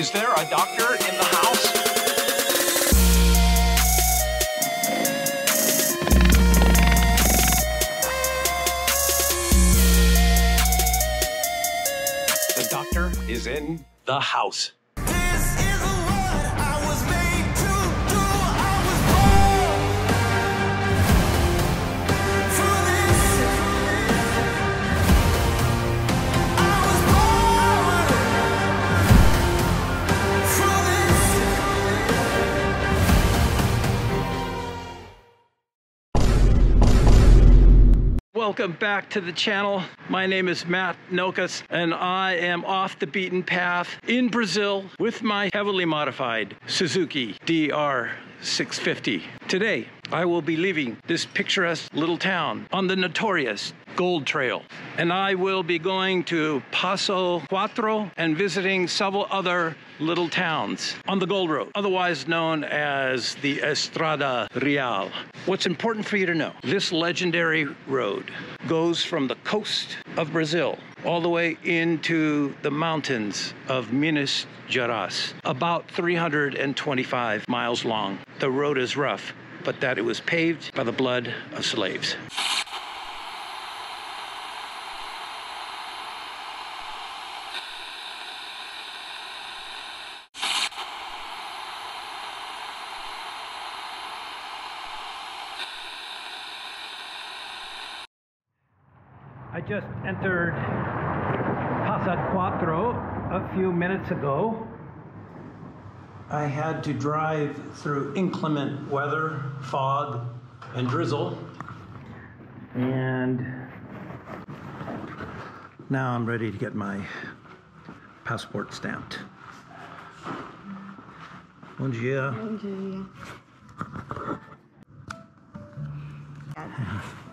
Is there a doctor in the house? The doctor is in the house. Welcome back to the channel. My name is Matt Nokas, and I am off the beaten path in Brazil with my heavily modified Suzuki DR650. Today, I will be leaving this picturesque little town on the notorious Gold Trail, and I will be going to Passo Quatro and visiting several other little towns on the Gold Road, otherwise known as the Estrada Real. What's important for you to know, this legendary road goes from the coast of Brazil all the way into the mountains of Minas Gerais, about 325 miles long. The road is rough, but that it was paved by the blood of slaves. I just entered Passo Quatro a few minutes ago. I had to drive through inclement weather, fog, and drizzle. And now I'm ready to get my passport stamped. Bom dia. Bom dia.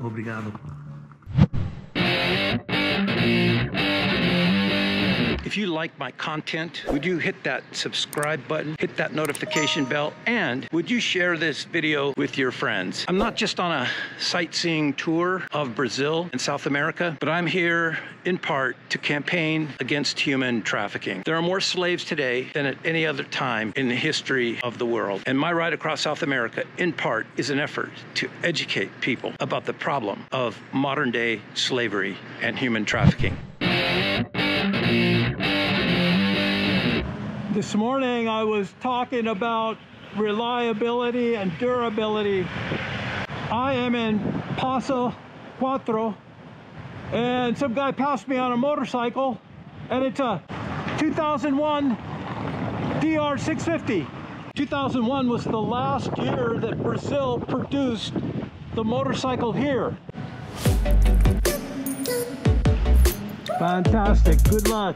Obrigado. If you like my content, would you hit that subscribe button, hit that notification bell, and would you share this video with your friends? I'm not just on a sightseeing tour of Brazil and South America, but I'm here in part to campaign against human trafficking. There are more slaves today than at any other time in the history of the world. And my ride across South America, in part, is an effort to educate people about the problem of modern day slavery and human trafficking. This morning I was talking about reliability and durability. I am in Passo Quatro, and some guy passed me on a motorcycle, and it's a 2001 DR650. 2001 was the last year that Brazil produced the motorcycle here. Fantastic, good luck.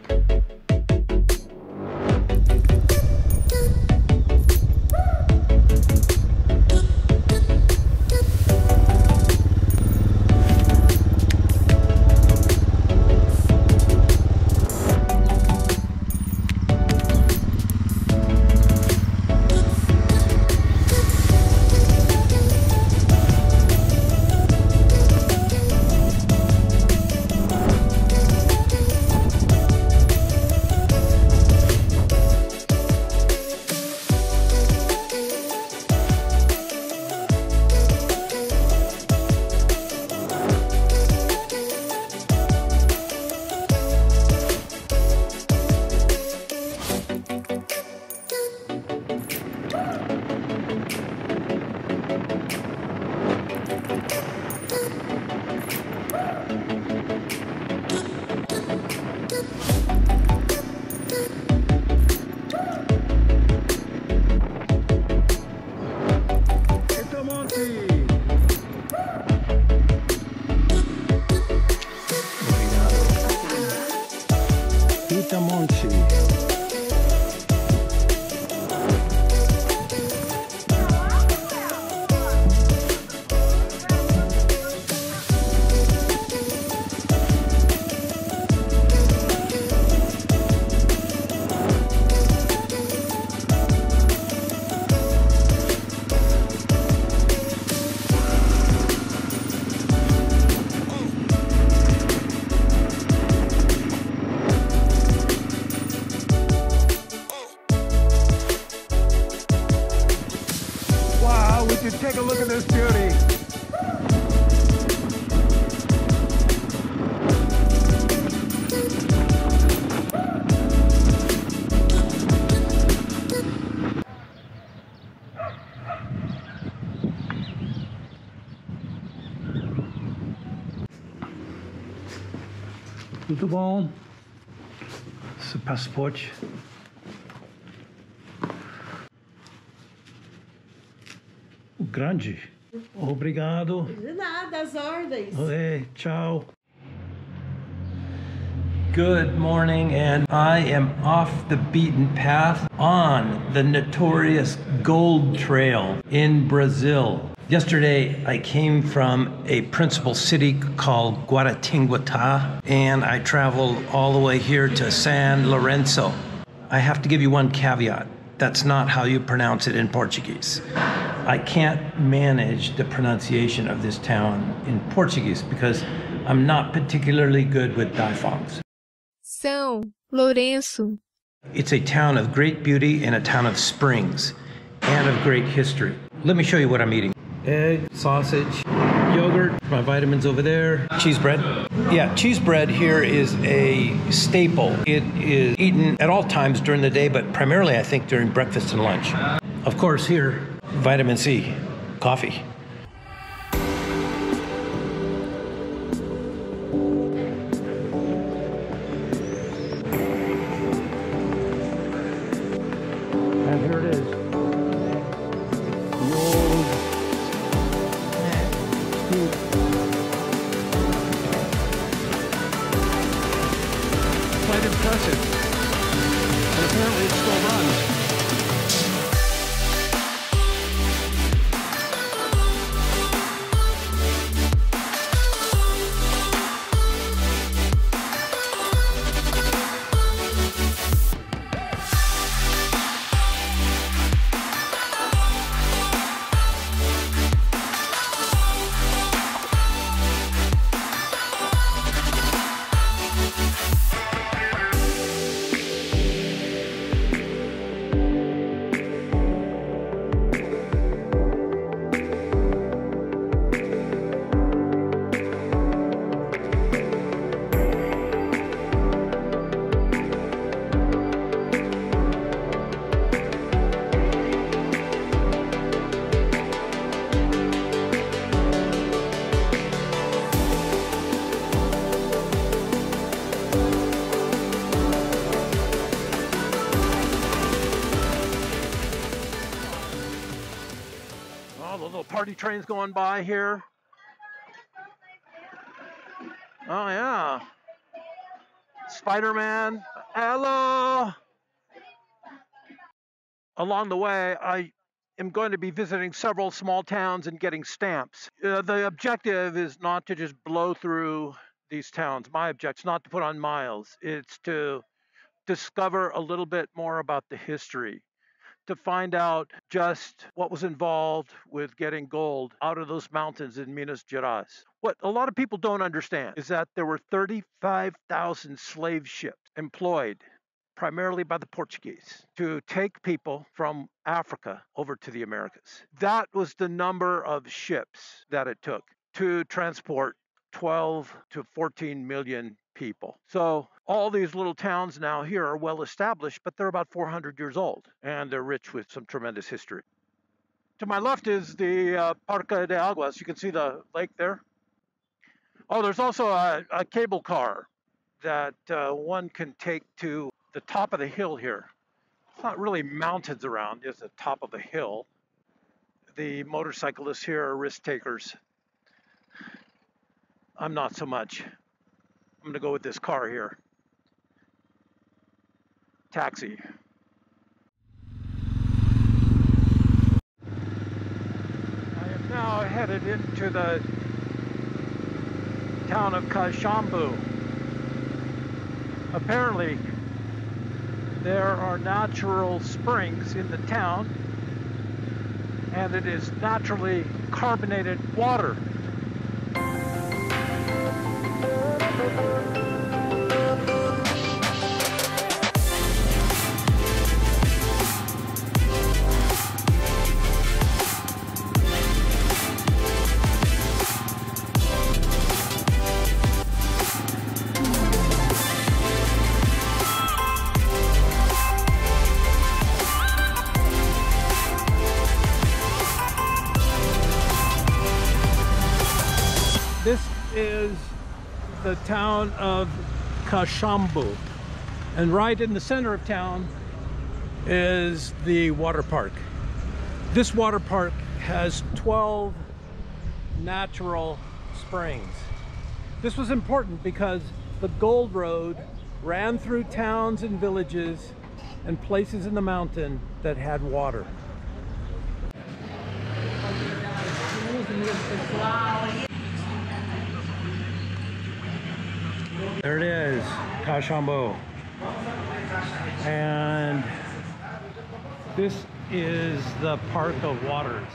Look at this beauty. Muito bom. Seu passaporte. O grande. Obrigado. De nada, as ordens. Oi, ciao. Good morning, and I am off the beaten path on the notorious Gold Trail in Brazil. Yesterday, I came from a principal city called Guaratinguetá, and I traveled all the way here to San Lorenzo. I have to give you one caveat. That's not how you pronounce it in Portuguese. I can't manage the pronunciation of this town in Portuguese because I'm not particularly good with diphthongs. São Lourenço. It's a town of great beauty and a town of springs and of great history. Let me show you what I'm eating. Egg, sausage, yogurt, my vitamins over there, cheese bread. Yeah, cheese bread here is a staple. It is eaten at all times during the day, but primarily I think during breakfast and lunch. Of course here, vitamin C, coffee. And here it is. Quite impressive. And apparently it still runs. The little party trains going by here. Oh yeah. Spider-Man. Hello. Along the way, I am going to be visiting several small towns and getting stamps. The objective is not to just blow through these towns. My objective is not to put on miles. It's to discover a little bit more about the history, to find out just what was involved with getting gold out of those mountains in Minas Gerais. What a lot of people don't understand is that there were 35,000 slave ships employed primarily by the Portuguese to take people from Africa over to the Americas. That was the number of ships that it took to transport 12 to 14 million people. So all these little towns now here are well established, but they're about 400 years old, and they're rich with some tremendous history. To my left is the Parque de Aguas. You can see the lake there. Oh, there's also a cable car that one can take to the top of the hill here. It's not really mountains around, it's the top of a hill. The motorcyclists here are risk takers. I'm not so much. I'm gonna go with this car here. Taxi. I am now headed into the town of Caxambu. Apparently, there are natural springs in the town, and it is naturally carbonated water. the town of Caxambu. And right in the center of town is the water park. This water park has 12 natural springs. This was important because the Gold Road ran through towns and villages and places in the mountain that had water. There it is, Caxambu. And this is the Park of Waters.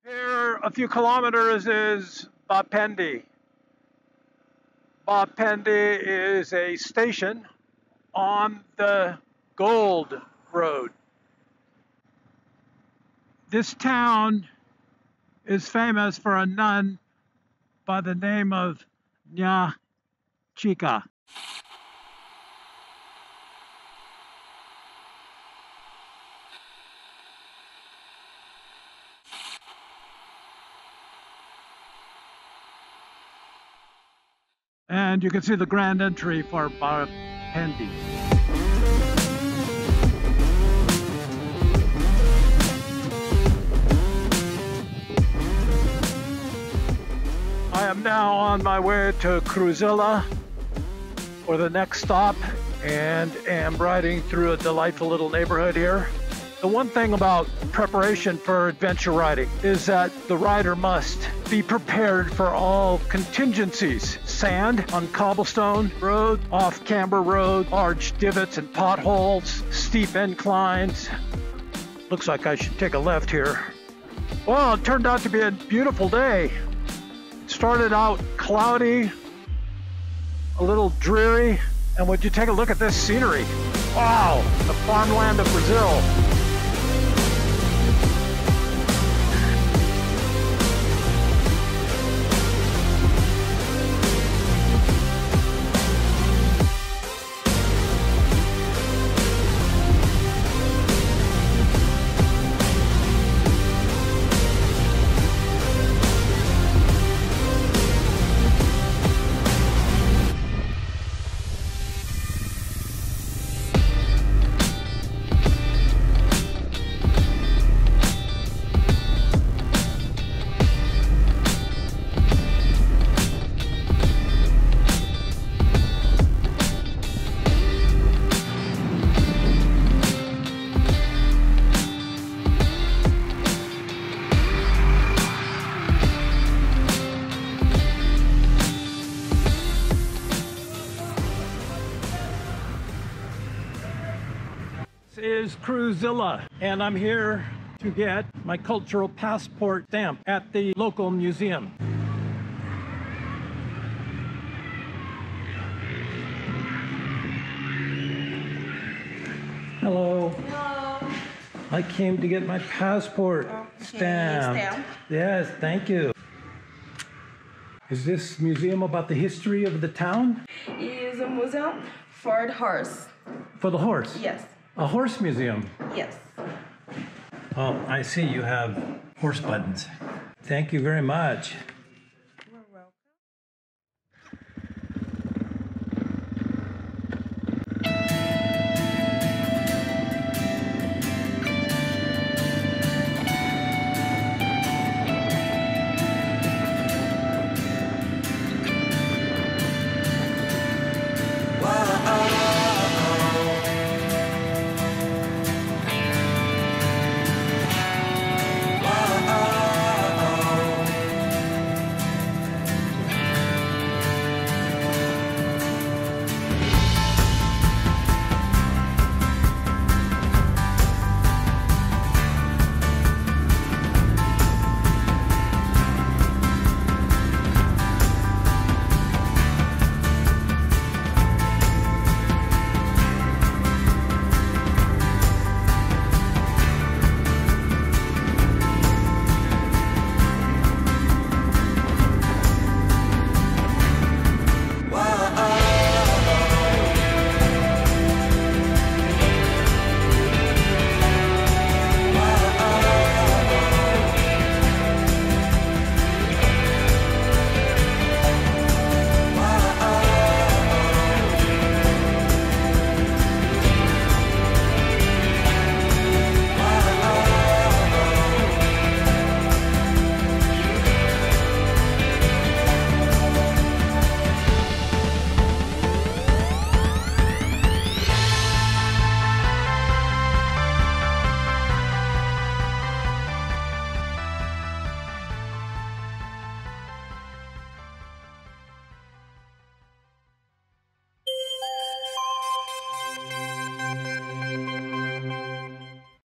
Here, a few kilometers, is Bapendi. Bapendi is a station on the Gold Road. This town is famous for a nun by the name of Nya Chica. And you can see the grand entry for Bapendi. I am now on my way to Cruzilla for the next stop and am riding through a delightful little neighborhood here. The one thing about preparation for adventure riding is that the rider must be prepared for all contingencies. Sand on cobblestone road, off camber road, large divots and potholes, steep inclines. Looks like I should take a left here. Well, it turned out to be a beautiful day. It started out cloudy, a little dreary, and would you take a look at this scenery? Wow, the farmland of Brazil. Is Cruzilla, and I'm here to get my cultural passport stamp at the local museum. Hello. Hello. I came to get my passport stamp. Yes, thank you. Is this museum about the history of the town? It is a museum for the horse. For the horse? Yes. A horse museum? Yes. Oh, I see you have horse buttons. Thank you very much.